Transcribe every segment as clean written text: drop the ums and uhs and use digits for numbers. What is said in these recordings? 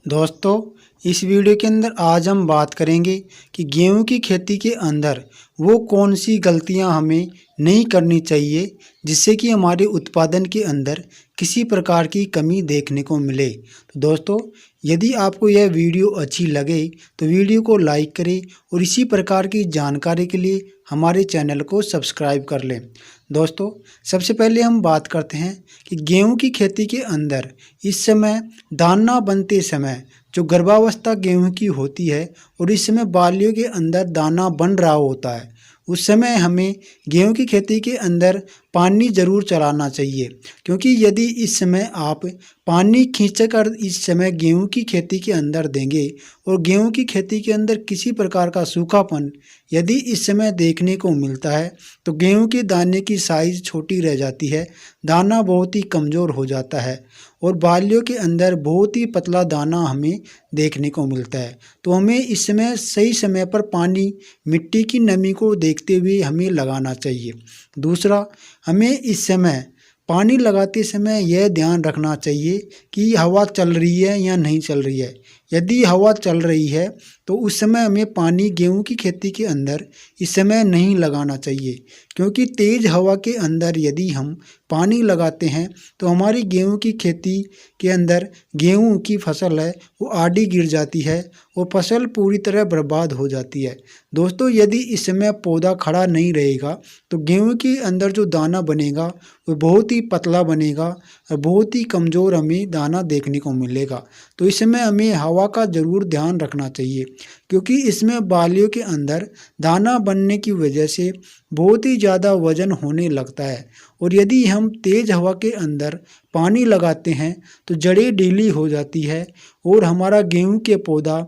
दोस्तों, इस वीडियो के अंदर आज हम बात करेंगे कि गेहूं की खेती के अंदर वो कौन सी गलतियां हमें नहीं करनी चाहिए जिससे कि हमारे उत्पादन के अंदर किसी प्रकार की कमी देखने को मिले। तो दोस्तों, यदि आपको यह वीडियो अच्छी लगे तो वीडियो को लाइक करें और इसी प्रकार की जानकारी के लिए हमारे चैनल को सब्सक्राइब कर लें। दोस्तों, सबसे पहले हम बात करते हैं कि गेहूं की खेती के अंदर इस समय दाना बनते समय जो गर्भावस्था गेहूं की होती है और इस समय बालियों के अंदर दाना बन रहा होता है, उस समय हमें गेहूं की खेती के अंदर पानी ज़रूर चलाना चाहिए, क्योंकि यदि इस समय आप पानी खींचकर इस समय गेहूं की खेती के अंदर देंगे और गेहूं की खेती के अंदर किसी प्रकार का सूखापन यदि इस समय देखने को मिलता है तो गेहूं के दाने की साइज़ छोटी रह जाती है, दाना बहुत ही कमज़ोर हो जाता है और बालियों के अंदर बहुत ही पतला दाना हमें देखने को मिलता है। तो हमें इस समय सही समय पर पानी, मिट्टी की नमी को देखते हुए हमें लगाना चाहिए। दूसरा, हमें इस समय पानी लगाते समय यह ध्यान रखना चाहिए कि हवा चल रही है या नहीं चल रही है। यदि हवा चल रही है तो उस समय हमें पानी गेहूं की खेती के अंदर इस समय नहीं लगाना चाहिए, क्योंकि तेज़ हवा के अंदर यदि हम पानी लगाते हैं तो हमारी गेहूं की खेती के अंदर गेहूं की फसल है वो आड़ी गिर जाती है और फसल पूरी तरह बर्बाद हो जाती है। दोस्तों, यदि इस समय पौधा खड़ा नहीं रहेगा तो गेहूं के अंदर जो दाना बनेगा वो बहुत ही पतला बनेगा और बहुत ही कमज़ोर हमें दाना देखने को मिलेगा। तो इस समय हमें हवा का ज़रूर ध्यान रखना चाहिए, क्योंकि इसमें बालियों के अंदर दाना बनने की वजह से बहुत ही ज़्यादा वजन होने लगता है और यदि हम तेज़ हवा के अंदर पानी लगाते हैं तो जड़ें ढीली हो जाती है और हमारा गेहूं के पौधा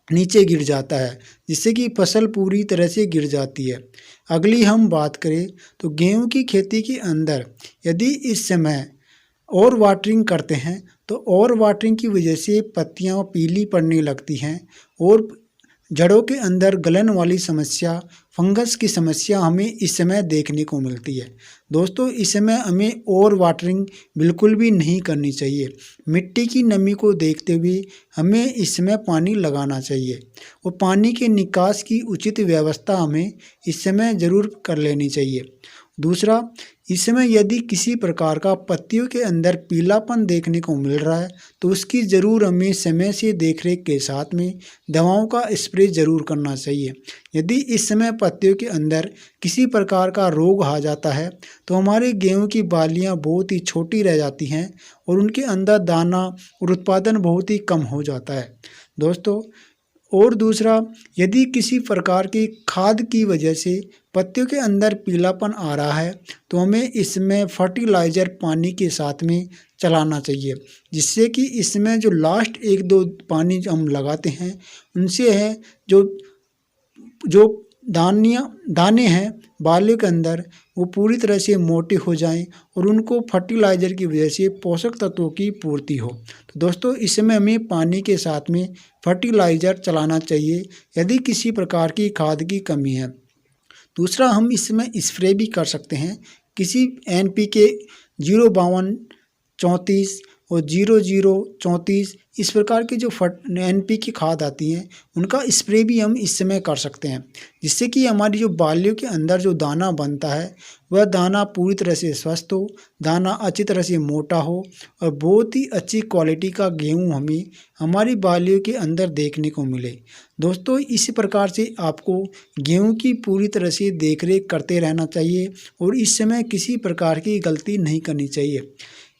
नीचे गिर जाता है, जिससे कि फसल पूरी तरह से गिर जाती है। अगली हम बात करें तो गेहूं की खेती के अंदर यदि इस समय और वाटरिंग करते हैं तो और वाटरिंग की वजह से पत्तियां पीली पड़ने लगती हैं और जड़ों के अंदर गलन वाली समस्या, फंगस की समस्या हमें इस समय देखने को मिलती है। दोस्तों, इस समय हमें और वाटरिंग बिल्कुल भी नहीं करनी चाहिए। मिट्टी की नमी को देखते हुए हमें इस समय पानी लगाना चाहिए और पानी के निकास की उचित व्यवस्था हमें इस समय ज़रूर कर लेनी चाहिए। दूसरा, इस समय यदि किसी प्रकार का पत्तियों के अंदर पीलापन देखने को मिल रहा है तो उसकी ज़रूर हमें समय से देखरेख के साथ में दवाओं का स्प्रे ज़रूर करना चाहिए। यदि इस समय पत्तियों के अंदर किसी प्रकार का रोग आ जाता है तो हमारे गेहूं की बालियां बहुत ही छोटी रह जाती हैं और उनके अंदर दाना और उत्पादन बहुत ही कम हो जाता है। दोस्तों, और दूसरा, यदि किसी प्रकार की खाद की वजह से पत्तियों के अंदर पीलापन आ रहा है तो हमें इसमें फर्टिलाइज़र पानी के साथ में चलाना चाहिए, जिससे कि इसमें जो लास्ट 1-2 पानी जो हम लगाते हैं उनसे है जो जो दाने हैं बालों के अंदर वो पूरी तरह से मोटे हो जाएं और उनको फर्टिलाइज़र की वजह से पोषक तत्वों की पूर्ति हो। तो दोस्तों, इसमें हमें पानी के साथ में फर्टिलाइज़र चलाना चाहिए यदि किसी प्रकार की खाद की कमी है। दूसरा, हम इसमें स्प्रे भी कर सकते हैं। किसी NPK 05234 और 0034 इस प्रकार की जो NPK खाद आती हैं उनका स्प्रे भी हम इस समय कर सकते हैं, जिससे कि हमारी जो बालियों के अंदर जो दाना बनता है वह दाना पूरी तरह से स्वस्थ हो, दाना अच्छी तरह से मोटा हो और बहुत ही अच्छी क्वालिटी का गेहूं हमें हमारी बालियों के अंदर देखने को मिले। दोस्तों, इसी प्रकार से आपको गेहूं की पूरी तरह से देखरेख करते रहना चाहिए और इस समय किसी प्रकार की गलती नहीं करनी चाहिए।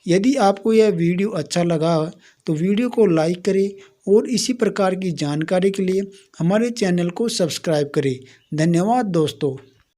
यदि आपको यह वीडियो अच्छा लगा तो वीडियो को लाइक करें और इसी प्रकार की जानकारी के लिए हमारे चैनल को सब्सक्राइब करें। धन्यवाद दोस्तों।